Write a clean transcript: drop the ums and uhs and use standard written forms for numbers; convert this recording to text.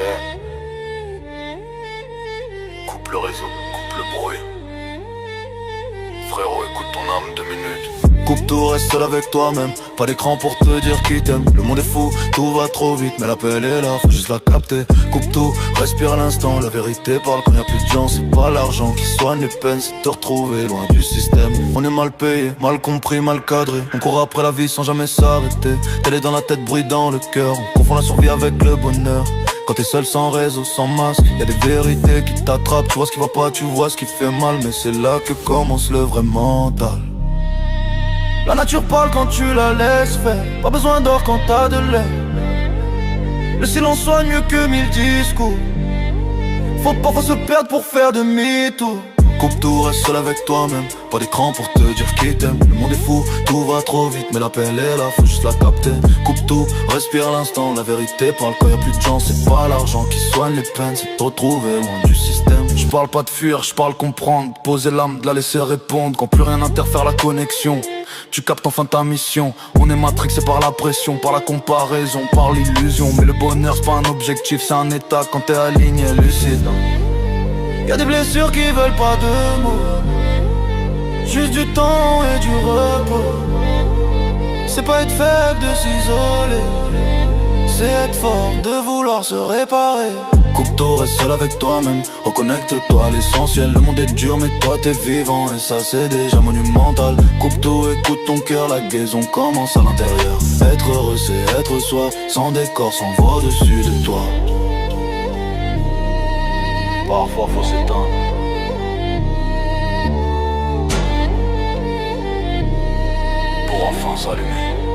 Yeah. Coupe le réseau, coupe le bruit. Frérot, écoute ton âme 2 minutes. Coupe tout, reste seul avec toi-même. Pas d'écran pour te dire qui t'aime. Le monde est fou, tout va trop vite, mais l'appel est là, faut juste la capter. Coupe tout, respire l'instant. La vérité parle quand y a plus de gens. C'est pas l'argent qui soigne les peines, c'est te retrouver loin du système. On est mal payé, mal compris, mal cadré. On court après la vie sans jamais s'arrêter. Télé dans la tête, bruit dans le cœur. On confond la survie avec le bonheur. Quand t'es seul sans réseau, sans masque, y'a des vérités qui t'attrapent. Tu vois ce qui va pas, tu vois ce qui fait mal. Mais c'est là que commence le vrai mental. La nature parle quand tu la laisses faire. Pas besoin d'or quand t'as de l'air. Le silence soigne mieux que 1000 discours. Faut parfois se perdre pour faire demi-tour. Coupe tout, reste seul avec toi-même. Pas d'écran pour te dire qui t'aime. Le monde est fou, tout va trop vite, mais l'appel est là, faut juste la capter. Coupe tout, respire l'instant. La vérité parle quand y a plus de chance. C'est pas l'argent qui soigne les peines, c'est te retrouver loin du système. Je parle pas de fuir, je parle comprendre. Poser l'âme, de la laisser répondre. Quand plus rien n'interfère la connexion, tu captes enfin ta mission. On est matrixé par la pression, par la comparaison, par l'illusion. Mais le bonheur c'est pas un objectif, c'est un état quand t'es aligné, lucide. Y'a des blessures qui veulent pas de mots, juste du temps et du repos. C'est pas être faible de s'isoler, c'est être fort de vouloir se réparer. Coupe tout, reste seul avec toi-même. Reconnecte-toi à l'essentiel. Le monde est dur mais toi t'es vivant, et ça c'est déjà monumental. Coupe tout, écoute ton cœur, la guérison commence à l'intérieur. Être heureux c'est être soi, sans décor, sans voix au-dessus de toi. Parfois faut s'éteindre pour enfin s'allumer.